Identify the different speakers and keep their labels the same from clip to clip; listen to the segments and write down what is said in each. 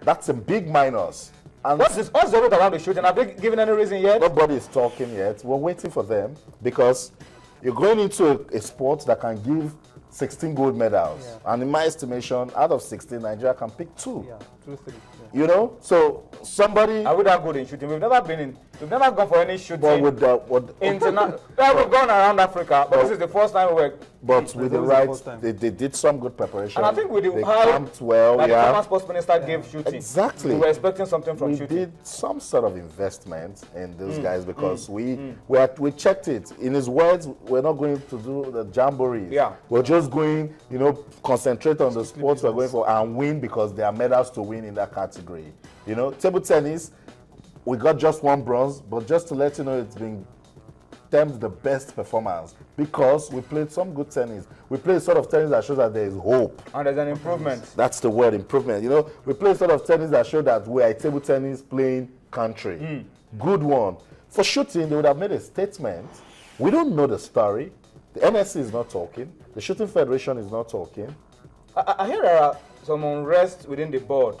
Speaker 1: That's a big minus. And
Speaker 2: what's the vote around the shooting? Have they given any reason yet?
Speaker 1: Nobody is talking yet. We're waiting for them because you're going into a sport that can give 16 gold medals. Yeah. And in my estimation, out of 16, Nigeria can pick 2.
Speaker 3: Yeah, 2, 3. Yeah.
Speaker 1: You know, so somebody.
Speaker 2: Are we that good in shooting? We've never gone for any shooting.
Speaker 1: But with
Speaker 2: we've gone around Africa, but this is the first time we were.
Speaker 1: But with the right, they did some good preparation.
Speaker 2: And I think with the
Speaker 1: camped well,
Speaker 2: the former sports minister gave shooting.
Speaker 1: Exactly.
Speaker 2: We were expecting something from shooting.
Speaker 1: We did some sort of investment in those guys because we checked it. In his words, we're not going to do the jamborees.
Speaker 2: Yeah.
Speaker 1: We're just going, concentrate on the sports we're going for and win because there are medals to win in that category. Table tennis, we got just 1 bronze, but just to let you know, it's been termed the best performance because we played some good tennis. We played sort of tennis that shows that there is hope.
Speaker 2: And there's an improvement.
Speaker 1: That's the word, improvement. We played sort of tennis that showed that we are a table tennis playing country. Good one. For shooting, they would have made a statement. We don't know the story. The NSC is not talking. The Shooting Federation is not talking.
Speaker 2: I hear there are some unrest within the board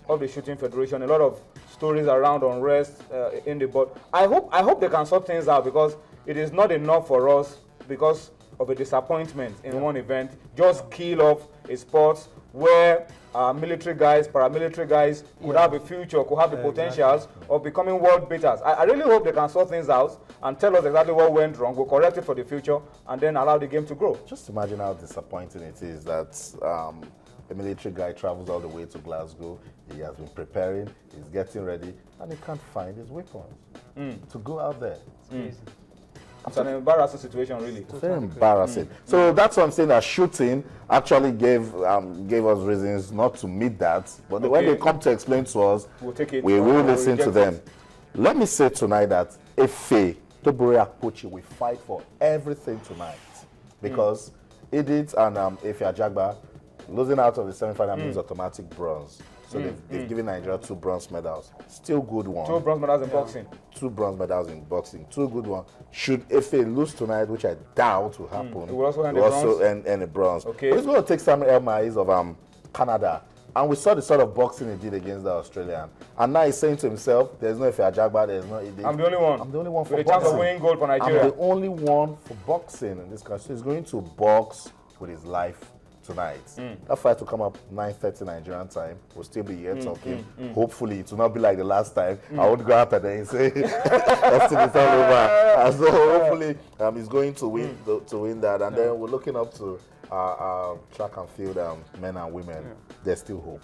Speaker 2: of the Shooting Federation. A lot of stories around unrest in the board. I hope they can sort things out because it is not enough for us because of a disappointment in one event. Just kill off a sport where military guys, paramilitary guys could have a future, could have the potentials of becoming world beaters. I really hope they can sort things out and tell us exactly what went wrong. We'll correct it for the future and then allow the game to grow.
Speaker 1: Just imagine how disappointing it is that a military guy travels all the way to Glasgow. He has been preparing, he's getting ready, and he can't find his weapons to go out there.
Speaker 3: It's crazy.
Speaker 2: It's an embarrassing situation, really.
Speaker 1: Very embarrassing. So that's what I'm saying, that shooting actually gave us reasons not to meet that. But when they come to explain to us,
Speaker 2: we'll take it.
Speaker 1: We will listen to them. Let me say tonight that Efe, Tobore Akpochi, we fight for everything tonight. Because Edith and Efe Ajagba, losing out of the semi-final means automatic bronze. So they've given Nigeria 2 bronze medals. Still good one.
Speaker 2: 2 bronze medals in boxing.
Speaker 1: 2 bronze medals in boxing. 2 good ones. Should Efe lose tonight, which I doubt will happen,
Speaker 2: he will also
Speaker 1: end a bronze.
Speaker 2: Okay.
Speaker 1: But he's going to take Samuel Elmais of Canada. And we saw the sort of boxing he did against the Australian. And now he's saying to himself, there's no Efe Ajagba, there's no Edith.
Speaker 2: I'm the only one.
Speaker 1: I'm the only one for
Speaker 2: with
Speaker 1: boxing.
Speaker 2: With a chance of winning gold for Nigeria.
Speaker 1: I'm the only one for boxing in this country. So he's going to box with his life tonight. That fight will come up 9:30 Nigerian time. We'll still be here talking. Hopefully, it will not be like the last time. I would go out and say, everything is all over. And so hopefully, he's going to win that. And then we're looking up to our track and field men and women. There's still hope.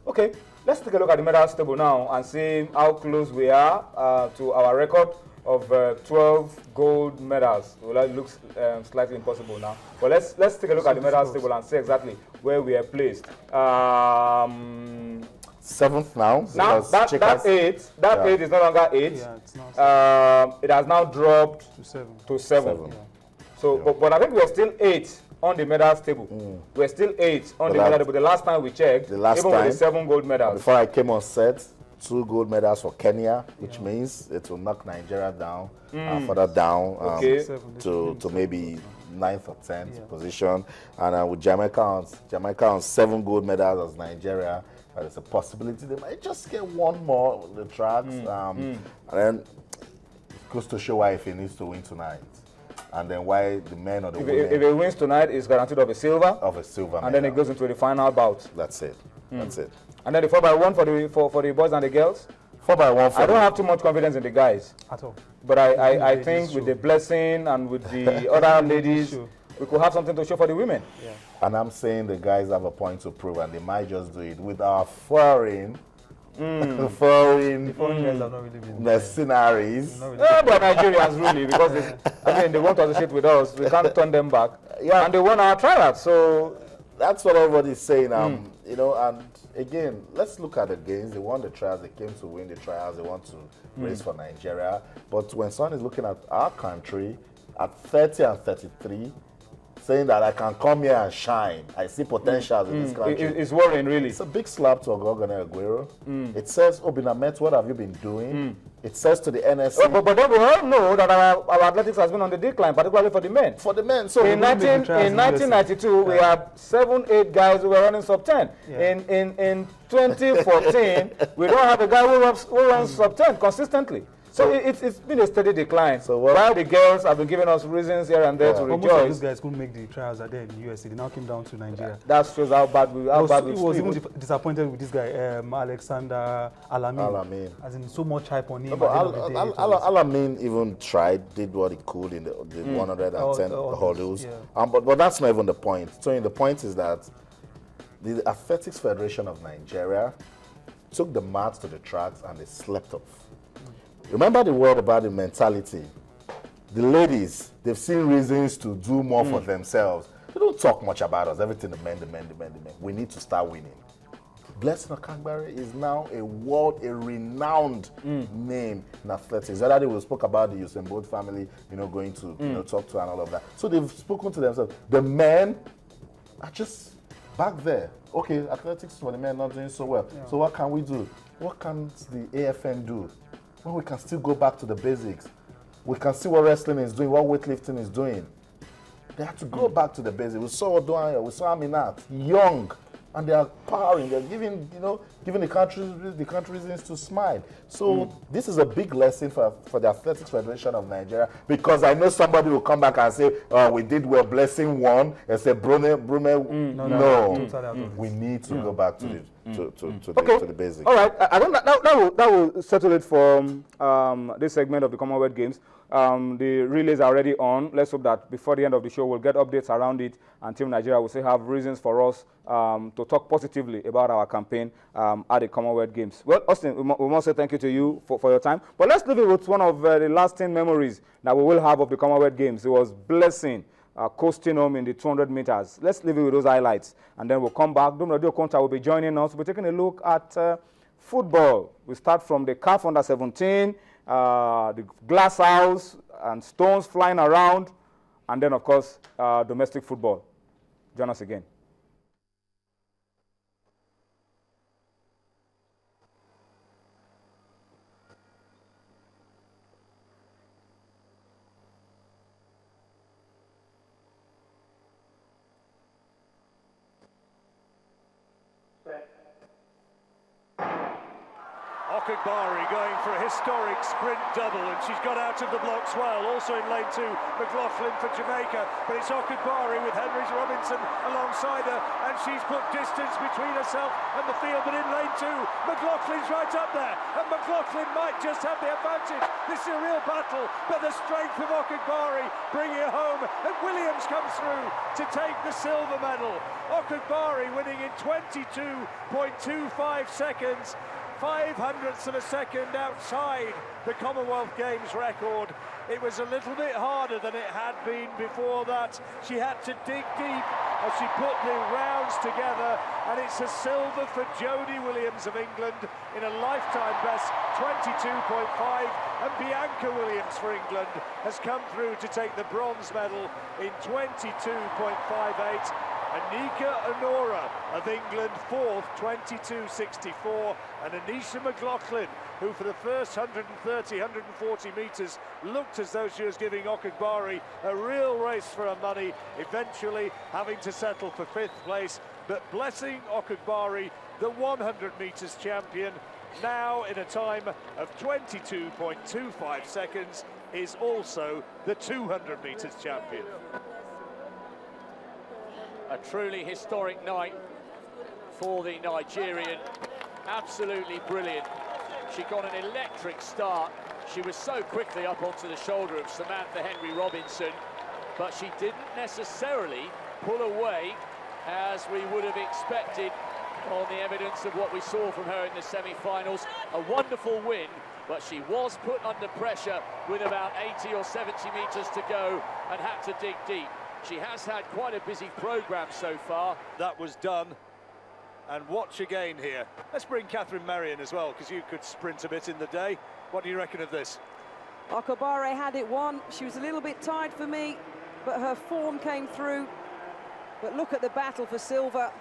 Speaker 2: Okay, let's take a look at the medals table now and see how close we are to our record of 12 gold medals. Well, that looks slightly impossible now. But let's take a look at the medals table and see exactly where we are placed.
Speaker 1: 7th now.
Speaker 2: Now that 8 is no longer 8.
Speaker 3: Yeah, it's not
Speaker 2: it has now dropped
Speaker 3: to 7.
Speaker 2: Yeah. So, but I think we're still 8 on the medals table. We're still 8 on the medal table. The last time we checked, even with the 7 gold medals.
Speaker 1: Before I came on set, 2 gold medals for Kenya, which means it will knock Nigeria down, further down to maybe 9th or 10th position. And with Jamaica on 7 gold medals as Nigeria, there's a possibility they might just get 1 more on the tracks. And then it goes to show why if he needs to win tonight. And then why the men or the women.
Speaker 2: If he wins tonight, it's guaranteed of a silver.
Speaker 1: And
Speaker 2: medal. Then it goes into the final bout.
Speaker 1: That's it. That's it.
Speaker 2: And then the 4x1 for the boys and the girls?
Speaker 1: 4x1
Speaker 2: I don't have too much confidence in the guys.
Speaker 3: At all.
Speaker 2: But I think with the blessing and with the other ladies, we could have something to show for the women.
Speaker 3: Yeah.
Speaker 1: And I'm saying the guys have a point to prove, and they might just do it with our foreign
Speaker 3: guys have not really been
Speaker 1: mercenaries.
Speaker 2: But Nigerians really, because they want to associate with us. We can't turn them back. Yeah. And they won our trials. So
Speaker 1: that's what everybody's saying. And again, let's look at the games. They won the trials. They came to win the trials. They want to race for Nigeria. But when someone is looking at our country, at 30 and 33, saying that I can come here and shine. I see potentials in this country.
Speaker 2: It's worrying, really.
Speaker 1: It's a big slap to Ogogone Aguero. It says, Obinamet, what have you been doing? It says to the NSC.
Speaker 2: But then we all know that our athletics has been on the decline, particularly for the men.
Speaker 1: For the men. So
Speaker 2: in 1992, we had 7-8 guys who were running sub 10. Yeah. In 2014, we don't have a guy who runs sub 10 consistently. So it's been a steady decline. So while the girls have been giving us reasons here and there to rejoice.
Speaker 3: Most of these guys couldn't make the trials are there in the USA. They now came down to Nigeria.
Speaker 2: That shows how bad we
Speaker 3: was even disappointed with this guy, Alexander Alamin. As in so much hype on him.
Speaker 1: But Alamin even did what he could in the 110 hurdles. Yeah. But that's not even the point. So the point is that the Athletics Federation of Nigeria took the mats to the tracks and they slept off. Remember the word about the mentality. The ladies, they've seen reasons to do more for themselves. They don't talk much about us. Everything the men. We need to start winning. Blessing Okagbare is now a renowned name in athletics. The other day we spoke about the Usain Bolt family, going to talk to and all of that. So they've spoken to themselves. The men are just back there. Okay, athletics for the men not doing so well. Yeah. So what can we do? What can the AFN do? Well, we can still go back to the basics. We can see what wrestling is doing, what weightlifting is doing. They have to go back to the basics. We saw Odoanya, we saw Aminat, young, and they are powering. They're giving the country reasons to smile. So this is a big lesson for the Athletics Federation of Nigeria, because I know somebody will come back and say, we did well, Blessing won, and say, Brume, no. We need to go back to the basics.
Speaker 2: All right, I think that will settle it for this segment of the Commonwealth Games. The relays are already on. Let's hope that before the end of the show, we'll get updates around it, and Team Nigeria will still have reasons for us to talk positively about our campaign at the Commonwealth Games. Well, Austin, we must say thank you to you for your time. But let's leave it with one of the lasting memories that we will have of the Commonwealth Games. It was Blessing coasting home in the 200 meters. Let's leave it with those highlights, and then we'll come back. Dumnadio Konta will be joining us. We'll be taking a look at football. We start from the CAF Under-17, the glass house and stones flying around, and then, of course, domestic football. Join us again.
Speaker 4: Okagbare going for a historic sprint double, and she's got out of the blocks well. Also in lane 2, McLaughlin for Jamaica, but it's Okagbare with Henry Robinson alongside her, and she's put distance between herself and the field. But in lane 2, McLaughlin's right up there, and McLaughlin might just have the advantage. This is a real battle, but the strength of Okagbare bringing it home, and Williams comes through to take the silver medal. Okagbare winning in 22.25 seconds. 0.05 of a second outside the Commonwealth Games record. It was a little bit harder than it had been before that. She had to dig deep as she put the rounds together, and it's a silver for Jodie Williams of England in a lifetime best 22.5, and Bianca Williams for England has come through to take the bronze medal in 22.58. Anika Honora of England, fourth, 22.64, and Anisha McLaughlin, who for the first 130, 140 metres looked as though she was giving Okagbare a real race for her money, eventually having to settle for 5th place. But Blessing Okagbare, the 100 metres champion, now in a time of 22.25 seconds, is also the 200 metres champion.
Speaker 5: A truly historic night for the Nigerian. Absolutely brilliant. She got an electric start. She was so quickly up onto the shoulder of Samantha Henry Robinson, but she didn't necessarily pull away as we would have expected on the evidence of what we saw from her in the semi-finals. A wonderful win, but she was put under pressure with about 80 or 70 metres to go and had to dig deep. She has had quite a busy programme so far.
Speaker 4: That was done. And watch again here. Let's bring Catherine Marion as well, because you could sprint a bit in the day. What do you reckon of this?
Speaker 6: Okagbare had it won. She was a little bit tired for me. but her form came through. But look at the battle for silver.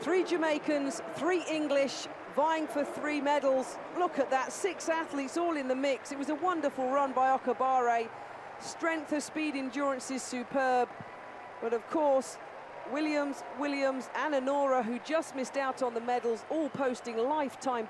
Speaker 6: 3 Jamaicans, 3 English, vying for 3 medals. Look at that, 6 athletes all in the mix. It was a wonderful run by Okabare. Strength, her speed, endurance is superb. But of course, Williams, and Honora, who just missed out on the medals, all posting lifetime